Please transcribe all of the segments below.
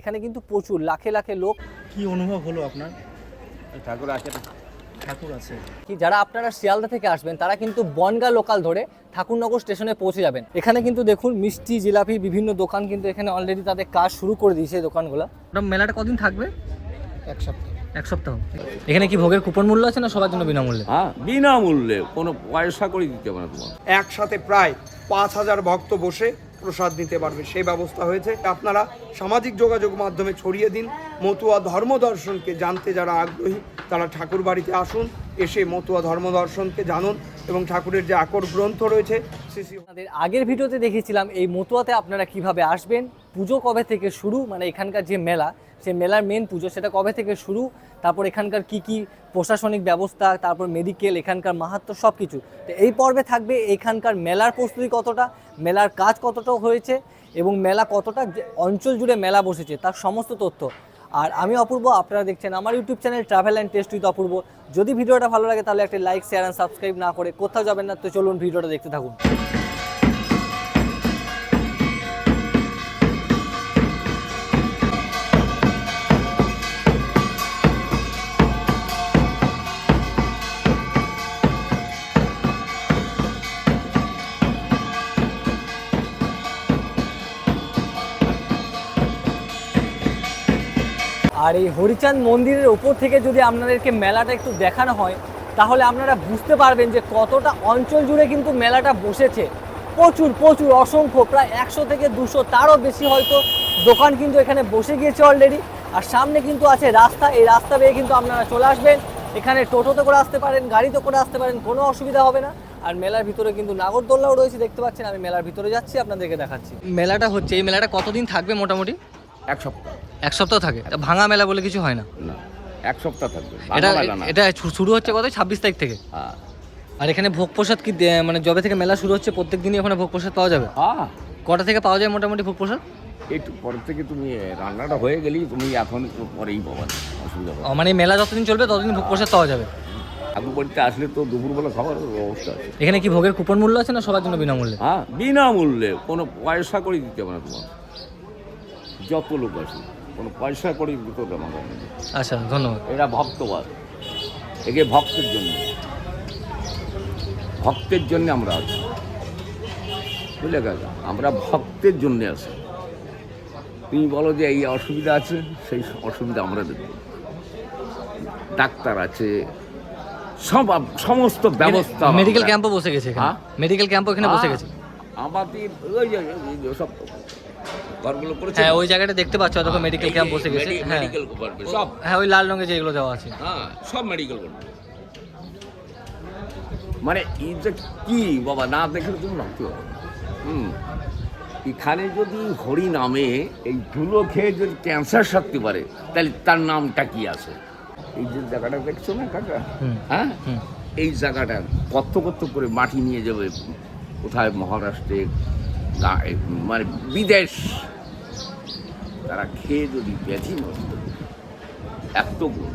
এখানে কিন্তু প্রচুর লাখে লাখে লোক। কি অনুভব হলো আপনার? ঠাকুর আছে, ঠাকুর আছে। কি যারা আপনারা শিয়ালদা থেকে আসবেন তারা কিন্তু বনগাঁ লোকাল ধরে ঠাকুরনগর স্টেশনে পৌঁছে যাবেন। এখানে কিন্তু দেখুন মিষ্টি জিলাপি বিভিন্ন দোকান কিন্তু এখানে অলরেডি তাদের কাজ শুরু করে দিয়েছে এই দোকানগুলো। মেলাটা কদিন থাকবে? এক সপ্তাহ। এখানে কি ভোগের কুপন মূল্য আছে না সবার জন্য বিনামূল্যে? হ্যাঁ, বিনামূল্যে, কোনো পয়সা করে দিতে হবে না তোমার। একসাথে প্রায় 5,000 ভক্ত বসে প্রসাদ নিতে পারবে সেই ব্যবস্থা হয়েছে। আপনারা সামাজিক যোগাযোগ মাধ্যমে ছড়িয়ে দিন। মতুয়া ধর্ম দর্শনকে জানতে যারা আগ্রহী তারা ঠাকুর বাড়িতে আসুন, এসে মতুয়া ধর্ম দর্শনকে জানুন এবং ঠাকুরের যে আকর গ্রন্থ রয়েছে আপনাদের আগের ভিডিওতে দেখিয়েছিলাম এই মতুয়াতে আপনারা কিভাবে আসবেন, পুজো কবে থেকে শুরু, মানে এখানকার যে মেলা সেই মেলার মেন পুজো সেটা কবে থেকে শুরু, তারপর এখানকার কি কি প্রশাসনিক ব্যবস্থা, তারপর মেডিকেল, এখানকার মাহাত্ম্য সব কিছু। তো এই পর্বে থাকবে এখানকার মেলার প্রস্তুতি কতটা, মেলার কাজ কতটা হয়েছে এবং মেলা কতটা অঞ্চল জুড়ে মেলা বসেছে তার সমস্ত তথ্য। আর আমি অপূর্ব, আপনারা দেখছেন আমার YouTube channel travel and taste with Apurba. যদি ভিডিওটা ভালো লাগে তাহলে একটা লাইক, শেয়ার অ্যান্ড সাবস্ক্রাইব না করে কোথাও যাবেন না। তো চলুন ভিডিওটা দেখতে থাকুন। আর এই হরিচাঁদ মন্দিরের ওপর থেকে যদি আপনাদেরকে মেলাটা একটু দেখানো হয় তাহলে আপনারা বুঝতে পারবেন যে কতটা অঞ্চল জুড়ে কিন্তু মেলাটা বসেছে। প্রচুর প্রচুর অসংখ্য, প্রায় 100 থেকে 200 তারও বেশি হয়তো দোকান কিন্তু এখানে বসে গিয়েছে অলরেডি। আর সামনে কিন্তু আছে রাস্তা, এই রাস্তা বেয়ে কিন্তু আপনারা চলে আসবেন। এখানে টোটোতে করে আসতে পারেন, গাড়িতে করে আসতে পারেন, কোনো অসুবিধা হবে না। আর মেলার ভিতরে কিন্তু নাগরদোল্লাও রয়েছে, দেখতে পাচ্ছেন। আমি মেলার ভিতরে যাচ্ছি, আপনাদেরকে দেখাচ্ছি। মেলাটা হচ্ছে, এই মেলাটা কতদিন থাকবে মোটামুটি? এক সপ্তাহ। এক সপ্তাহ থাকে? ভাঙা মেলা বলে কিছু হয় না? না, এক সপ্তাহ থাকবে। এটা শুরু হচ্ছে কত? 26 তারিখ থেকে। হ্যাঁ। আর এখানে ভোগ প্রসাদ কি মানে যবে থেকে মেলা শুরু হচ্ছে প্রত্যেক দিনই ওখানে ভোগ প্রসাদ পাওয়া যাবে? হ্যাঁ। কটা থেকে পাওয়া যায় মোটামুটি ভোগ প্রসাদ? একটু পরের থেকে তুমি রান্নাটা হয়ে গেলেই তুমি এখন পরেই পাবা, অসুবিধা হবে। মানে মেলা যতদিন চলবে ততদিন ভোগ প্রসাদ পাওয়া যাবে। ঠাকুর বাড়িতে আসলে তো দুপুরবেলা খাবার ব্যবস্থা আছে। এখানে কি ভোগের কুপন মূল্য আছে না সবার জন্য বিনামূল্যে? হ্যাঁ, বিনামূল্যে, কোনো পয়সা করে দিতে হবে না তোমার। যত লোক আছে কোনো পয়সা করে দিতে হবে না। আচ্ছা, ধন্যবাদ। এরা ভক্তবাদ, একে ভক্তের জন্য, ভক্তের জন্য আমরা আছি, বুঝলে কাকা? আমরা ভক্তের জন্য আছি। তুমি বলো যে এই অসুবিধা আছে, সেই অসুবিধা আমরা দেখব। ডাক্তার আছে, সমস্ত ব্যবস্থা। মেডিকেল ক্যাম্পও বসে গেছে এখানে। মেডিকেল ক্যাম্পও এখানে বসে গেছে। আমাদের ওই যে সব ঘরগুলো করেছে, হ্যাঁ ওই জায়গাটা দেখতে পাচ্ছ, তখন মেডিকেল ক্যাম্প বসে গেছে। হ্যাঁ মেডিকেল করবে সব। হ্যাঁ ওই লাল রঙের যেগুলো দেওয়া আছে, হ্যাঁ সব মেডিকেল করবে। মানে এই যে কি বাবা, না দেখলে তুমি ভাবতে পারো। এখানে যদি হরি নামে এই ধুলো খেয়ে যদি ক্যান্সার সারতে পারে তাহলে তার নামটা কি আছে? এই যে জায়গাটা দেখছো না কাকা, হ্যাঁ এই জায়গাটা কত কত করে মাটি নিয়ে যাবে কোথায়, মহারাষ্ট্রে, মানে বিদেশ, তারা খেয়ে যদি ব্যাধি নষ্ট এত গুণ।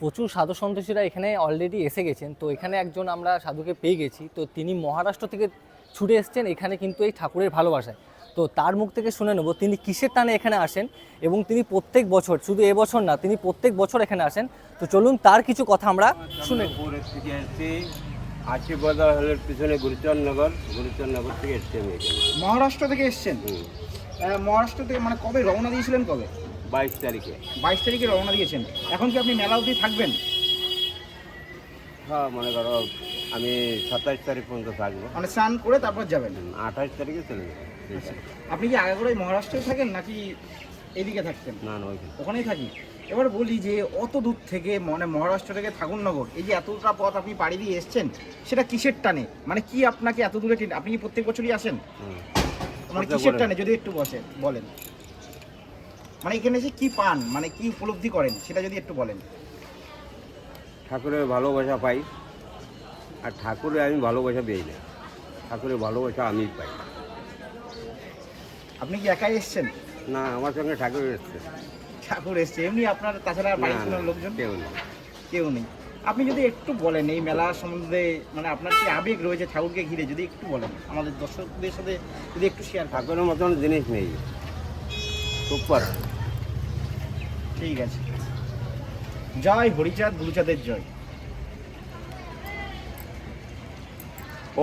প্রচুর সাধু সন্তোষীরা এখানে অলরেডি এসে গেছেন। তো এখানে একজন আমরা সাধুকে পেয়ে গেছি। তো তিনি মহারাষ্ট্র থেকে ছুটে এসছেন এখানে কিন্তু এই ঠাকুরের ভালোবাসায়। তো তার মুখ থেকে শুনে নেব তিনি কিসের টানে এখানে আসেন এবং তিনি প্রত্যেক বছর, শুধু এবছর না, তিনি প্রত্যেক বছর এখানে আসেন। তো চলুন তার কিছু কথা আমরা শুনে। আশীর্বাদ হলের পিছনে গুরুচরনগর থেকে এসছি আমি এখানে। মহারাষ্ট্র থেকে এসছেন? মহারাষ্ট্র থেকে মানে কবে রওনা দিয়েছিলেন? কবে? 22 তারিখে। 22 তারিখে রওনা দিয়েছেন। এখন কি আপনি মেলা অবধি থাকবেন? হ্যাঁ, মনে করো আমি 27 তারিখ পর্যন্ত থাকবো। মানে স্নান করে তারপর যাবেন? 28 তারিখে চলে যাবো। আপনি কি আগাগোড়াই মহারাষ্ট্রে থাকেন নাকি এদিকে থাকতেন? না, ওখানেই থাকি। এবার বলি যে অত দূর থেকে, মানে মহারাষ্ট্র থেকে ঠাকুরনগর, এই যে এতটা পথ আপনি পাড়ি দিয়ে এসছেন, সেটা কিসের টানে? মানে কি আপনাকে এত দূরে টেনে? আপনি কি প্রত্যেক বছরই আসেন? মানে কিসের টানে যদি একটু বলেন। মানে এখানে এসে কি পান, মানে কি উপলব্ধি করেন সেটা যদি একটু বলেন। ঠাকুরের ভালোবাসা পাই, আর ঠাকুরের আমি ভালোবাসা দিই না, ঠাকুরের ভালোবাসা আমি পাই। আপনি কি একাই এসছেন? না, আমার সঙ্গে ঠাকুর এসছে। ঠাকুর এসছে, এমনি আপনার তাছাড়া না, বাড়ির না, কোনো লোকজন কেউ নেই। কেউ নেই। আপনি যদি একটু বলেন এই মেলা সম্বন্ধে, মানে আপনার কি আবেগ রয়েছে ঠাকুরকে ঘিরে, যদি একটু বলেন আমাদের দর্শকদের সাথে যদি একটু শেয়ার করেন। ঠাকুরের মতন জিনিস নেই, সুপার। ঠিক আছে, জয় হরিচাঁদ গুরুচাঁদের জয়।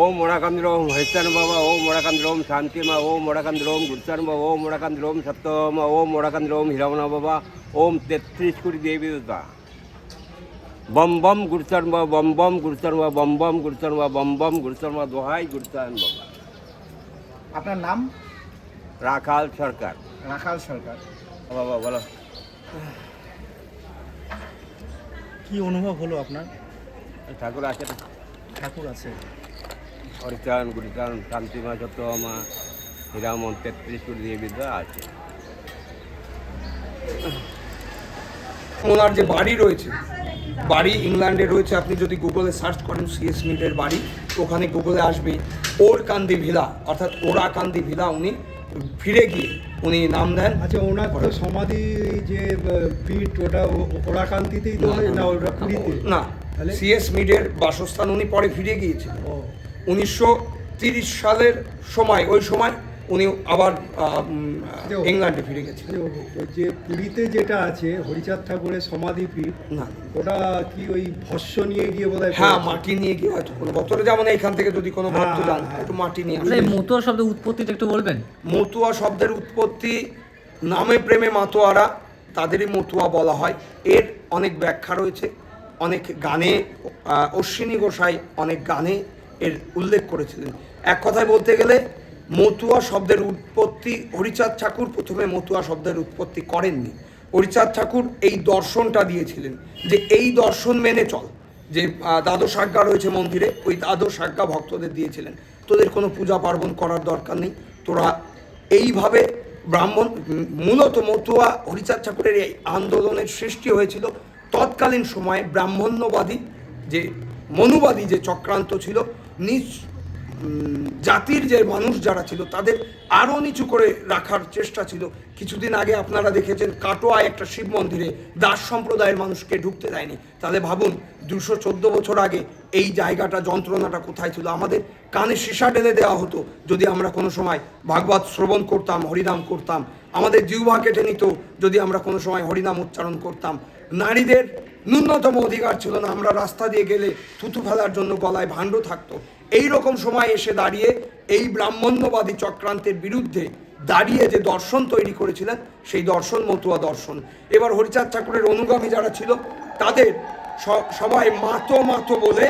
ওম মোড়াকান্দ্র ওম হরিচান বাবা, ওম মোড়াকান্দ্র ওম শান্তিমা, ওম মোড়াকান্দ্র ওম গুরুচান বাবা, ওম মোড়াকান্দ্র ওম সত্যমা, ওম মোড়াকান্দ্র ওম হীরামনা বাবা, ওম 33 কোটি দেবী দেবতা। বম বম গুরুচান বাবা, বম বম গুরুচান বাবা, বম বম গুরুচান বাবা, বম বম গুরুচান বাবা, দোহাই গুরুচান বাবা। আপনার নাম? রাখাল সরকার। রাখাল সরকার। বাবা বলো। কি অনুভব হলো আপনার? ঠাকুর আছে না? ঠাকুর আছে। হরিচান গুরুচান শান্তিমা সত্যমা হীরামন 33 কোটি দেবী দেবতা আছে। ওনার যে বাড়ি রয়েছে, বাড়ি ইংল্যান্ডে রয়েছে। আপনি যদি গুগলে সার্চ করেন সিএস মিটের বাড়ি, ওখানে গুগলে আসবে ওরকান্দি ভিলা, অর্থাৎ ওরাকান্দি ভিলা। উনি ফিরে গিয়ে উনি নাম দেন। আচ্ছা, ওনার তো সমাধি যে পীঠ ওটা ওরাকান্তিতেই তো হয় না, ওটা পুরীতে? না, তাহলে? সিএস মিডের বাসস্থান উনি পরে ফিরে গিয়েছিলেন ও 1930 সালের সময়। ওই সময় উনি আবার ইংল্যান্ডে ফিরে গেছিলেন। যে পুরীতে যেটা আছে হরিচাঁদ ঠাকুরের সমাধি পীঠ, না, ওটা কি ওই ভস্য নিয়ে গিয়ে বোধ হয়? হ্যাঁ, মাটি নিয়ে গিয়ে হয়তো কোনো বছরে, যেমন এখান থেকে যদি কোনো ভক্ত যান হ্যাঁ। একটু মাটি নিয়ে আচ্ছা, এই আসবেন। মতুয়া শব্দের উৎপত্তিটা একটু বলবেন? মতুয়া শব্দের উৎপত্তি নামে প্রেমে মাতোয়ারা, তাদেরই মতুয়া বলা হয়। এর অনেক ব্যাখ্যা রয়েছে, অনেক গানে অশ্বিনী গোসাই অনেক গানে এর উল্লেখ করেছিলেন। এক কথায় বলতে গেলে মতুয়া শব্দের উৎপত্তি হরিচাঁদ ঠাকুর প্রথমে মতুয়া শব্দের উৎপত্তি করেননি। হরিচাঁদ ঠাকুর এই দর্শনটা দিয়েছিলেন যে এই দর্শন মেনে চল। যে দ্বাদশ আজ্ঞা রয়েছে মন্দিরে, ওই দ্বাদশ আজ্ঞা ভক্তদের দিয়েছিলেন, তোদের কোনো পূজা পার্বণ করার দরকার নেই, তোরা এইভাবে ব্রাহ্মণ। মূলত মতুয়া হরিচাঁদ ঠাকুরের এই আন্দোলনের সৃষ্টি হয়েছিল তৎকালীন সময়ে ব্রাহ্মণ্যবাদী যে মনুবাদী যে চক্রান্ত ছিল, নিজ জাতির যে মানুষ যারা ছিল তাদের আরও নিচু করে রাখার চেষ্টা ছিল। কিছুদিন আগে আপনারা দেখেছেন কাটোয়ায় একটা শিব মন্দিরে দাস সম্প্রদায়ের মানুষকে ঢুকতে দেয়নি। তাহলে ভাবুন 214 বছর আগে এই জায়গাটা, যন্ত্রণাটা কোথায় ছিল। আমাদের কানে সীসা ঢেলে দেওয়া হতো যদি আমরা কোনো সময় ভাগবত শ্রবণ করতাম, হরিনাম করতাম। আমাদের জিহ্বা কেটে নিত যদি আমরা কোনো সময় হরিনাম উচ্চারণ করতাম। নারীদের ন্যূনতম অধিকার ছিল না, আমরা রাস্তা দিয়ে গেলে থুতু ফেলার জন্য গলায় ভাণ্ড থাকতো। এই রকম সময় এসে দাঁড়িয়ে এই ব্রাহ্মণ্যবাদী চক্রান্তের বিরুদ্ধে দাঁড়িয়ে যে দর্শন তৈরি করেছিলেন সেই দর্শন মতুয়া দর্শন। এবার হরিচাঁদ ঠাকুরের অনুগামী যারা ছিল তাদের সবাই মাতো মাতো বলে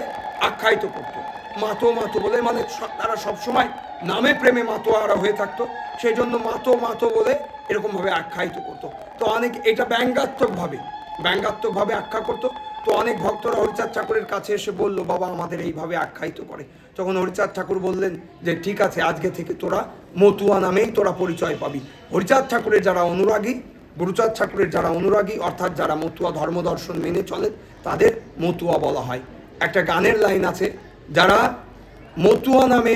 আখ্যায়িত করতো। মাতো মাতো বলে মানে তারা সবসময় নামে প্রেমে মাতোয়ারা হয়ে থাকতো, সেই জন্য মাতো মাতো বলে এরকমভাবে আখ্যায়িত করতো। তো অনেক এটা ব্যঙ্গাত্মকভাবে আখ্যা করতো। তো অনেক ভক্তরা হরিচাঁদ ঠাকুরের কাছে এসে বলল, বাবা আমাদের এইভাবে আখ্যায়িত করে। তখন হরিচাঁদ ঠাকুর বললেন যে ঠিক আছে, আজকে থেকে তোরা মতুয়া নামেই তোরা পরিচয় পাবি। হরিচাঁদ ঠাকুরের যারা অনুরাগী, গুরুচাঁদ ঠাকুরের যারা অনুরাগী, অর্থাৎ যারা মতুয়া ধর্মদর্শন মেনে চলে, তাদের মতুয়া বলা হয়। একটা গানের লাইন আছে, যারা মতুয়া নামে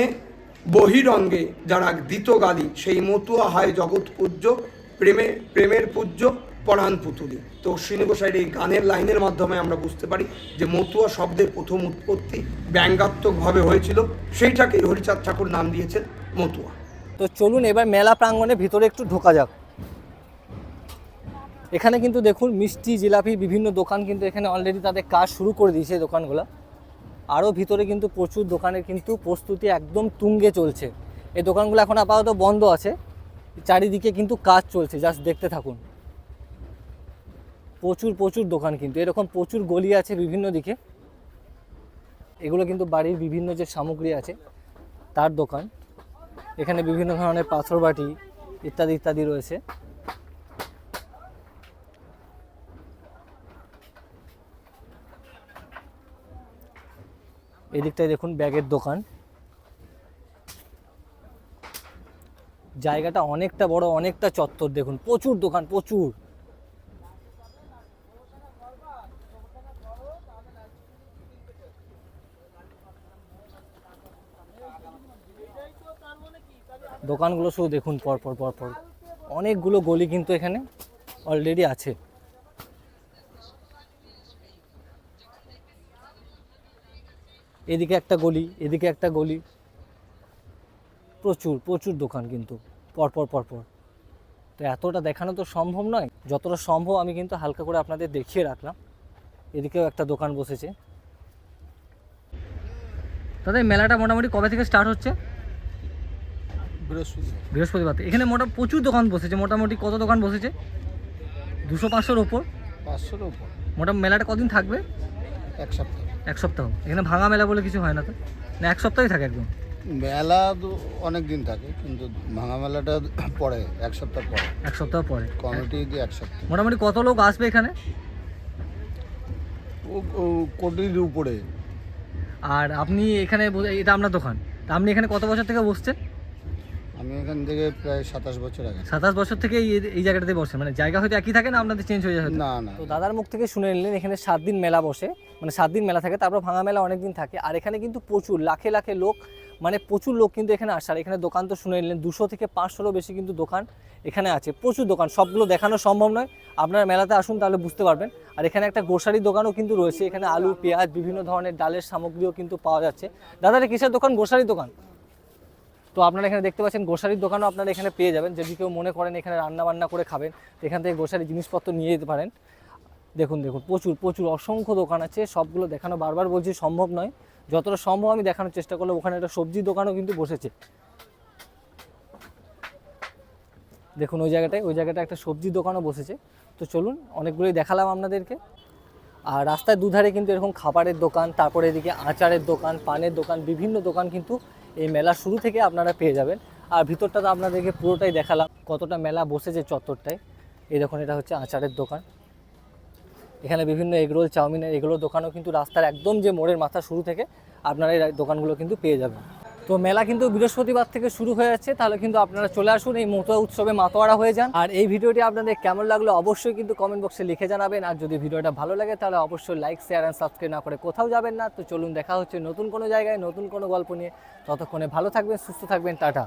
বহিরঙ্গে যারা দিত গালি, সেই মতুয়া হয় জগৎ পূজ্য, প্রেমের পূজ্য পরাণ পুতুলি। তো অশ্বিনী গোসাইয়ের এই গানের লাইনের মাধ্যমে আমরা বুঝতে পারি যে মতুয়া শব্দের প্রথম উৎপত্তি ব্যঙ্গাত্মকভাবে হয়েছিল, সেইটাকেই হরিচাঁদ ঠাকুর নাম দিয়েছেন মতুয়া। তো চলুন এবার মেলা প্রাঙ্গণের ভিতরে একটু ঢোকা যাক। এখানে কিন্তু দেখুন মিষ্টি, জিলাপি, বিভিন্ন দোকান কিন্তু এখানে অলরেডি তাদের কাজ শুরু করে দিয়েছে এই দোকানগুলো। আরও ভিতরে কিন্তু প্রচুর দোকানের কিন্তু প্রস্তুতি একদম তুঙ্গে চলছে। এই দোকানগুলো এখন আপাতত বন্ধ আছে, চারিদিকে কিন্তু কাজ চলছে, জাস্ট দেখতে থাকুন। প্রচুর দোকান, কিন্তু এরকম প্রচুর গলি আছে বিভিন্ন দিকে। এগুলো কিন্তু বাড়ির বিভিন্ন যে সামগ্রী আছে তার দোকান। এখানে বিভিন্ন ধরনের পাথর বাটি ইত্যাদি ইত্যাদি রয়েছে। এদিকটায় দেখুন ব্যাগের দোকান। জায়গাটা অনেকটা বড়, অনেকটা চত্বর। দেখুন প্রচুর দোকান, প্রচুর। দোকানগুলো শুধু দেখুন পরপর অনেকগুলো গলি কিন্তু এখানে অলরেডি আছে। এদিকে একটা গলি, এদিকে একটা গলি, প্রচুর প্রচুর দোকান কিন্তু পরপর পরপর। তো এতটা দেখানো তো সম্ভব নয়, যতটা সম্ভব আমি কিন্তু হালকা করে আপনাদের দেখিয়ে রাখলাম। এদিকেও একটা দোকান বসেছে। দাদা এই মেলাটা মোটামুটি কবে থেকে স্টার্ট হচ্ছে? বৃহস্পতিবার থেকে। এখানে প্রচুর দোকান বসেছে, মোটামুটি কত দোকান বসেছে? 200-500-র ওপর। 500-র উপর। মোটামুটি মেলাটা কদিন থাকবে? এক সপ্তাহ। এক সপ্তাহ। এখানে ভাঙা মেলা বলে কিছু হয় না তো, না এক সপ্তাহই থাকে একদম? মেলা তো অনেক দিন থাকে, কিন্তু ভাঙা মেলাটা পরে, এক সপ্তাহ পরে। এক সপ্তাহ পরে কমিটি দিয়ে এক সপ্তাহ। মোটামুটি কত লোক আসবে এখানে? ও কোটির উপরে। আর আপনি এখানে এটা আপনার দোকান, তা আপনি এখানে কত বছর থেকে বসছেন? আমি এখান থেকে প্রায় 27 বছর আগে। 27 বছর থেকে এই জায়গাটাতে বসে, মানে জায়গা হয়তো একই থাকে না, আপনাদের চেঞ্জ হয়ে যায় হয়তো? না না, তো দাদার মুখ থেকে শুনে নিলেন এখানে 7 দিন মেলা বসে, মানে 7 দিন মেলা থাকে, তারপর ভাঙা মেলা অনেক দিন থাকে। আর এখানে কিন্তু প্রচুর লাখে লাখে লোক, মানে প্রচুর লোক কিন্তু এখানে আসে। আর এখানে দোকান তো শুনে নিলেন 200 থেকে 500-রও বেশি কিন্তু দোকান এখানে আছে, প্রচুর দোকান, সবগুলো দেখানো সম্ভব নয়। আপনার মেলাতে আসুন তাহলে বুঝতে পারবেন। আর এখানে একটা গ্রোসারি দোকানও কিন্তু রয়েছে, এখানে আলু পেঁয়াজ বিভিন্ন ধরনের ডালের সামগ্রীও কিন্তু পাওয়া যাচ্ছে। দাদা এটা কিসের দোকান? গ্রোসারি দোকান। তো আপনারা এখানে দেখতে পাচ্ছেন গ্রোসারির দোকানও আপনারা এখানে পেয়ে যাবেন। যদি কেউ মনে করেন এখানে রান্না বান্না করে খাবেন, তো এখান থেকে গ্রোসারি জিনিসপত্র নিয়ে যেতে পারেন। দেখুন দেখুন প্রচুর প্রচুর অসংখ্য দোকান আছে, সবগুলো দেখানো বারবার বলছি সম্ভব নয়, যতটা সম্ভব আমি দেখানোর চেষ্টা করলাম। ওখানে একটা সবজি দোকানও কিন্তু বসেছে, দেখুন ওই জায়গাটায় একটা সবজি দোকানও বসেছে। তো চলুন, অনেকগুলোই দেখালাম আপনাদেরকে। আর রাস্তার দুধারে কিন্তু এরকম খাবারের দোকান, তারপরে এদিকে আচারের দোকান, পানের দোকান, বিভিন্ন দোকান কিন্তু এই মেলার শুরু থেকে আপনারা পেয়ে যাবেন। আর ভিতরটা তো আপনাদেরকে পুরোটাই দেখালাম, কতটা মেলা বসেছে চত্বরটায়। এই দেখুন এটা হচ্ছে আচারের দোকান। এখানে বিভিন্ন এগরোল, চাউমিনের এগুলোর দোকানও কিন্তু রাস্তার একদম যে মোড়ের মাথা শুরু থেকে আপনারা এই দোকানগুলো কিন্তু পেয়ে যাবেন। তো মেলা কিন্তু বৃহস্পতিবার থেকে শুরু হয়ে যাচ্ছে, তাহলে কিন্তু আপনারা চলে আসুন, এই মতুয়া উৎসবে মাতোয়ারা হয়ে যান। আর এই ভিডিওটি আপনাদের কেমন লাগলো অবশ্যই কিন্তু কমেন্ট বক্সে লিখে জানাবেন। আর যদি ভিডিওটা ভালো লাগে তাহলে অবশ্যই লাইক, শেয়ার অ্যান্ড সাবস্ক্রাইব না করে কোথাও যাবেন না। তো চলুন দেখা হচ্ছে নতুন কোনো জায়গায় নতুন কোনো গল্প নিয়ে। ততক্ষণে ভালো থাকবেন, সুস্থ থাকবেন, টাটা।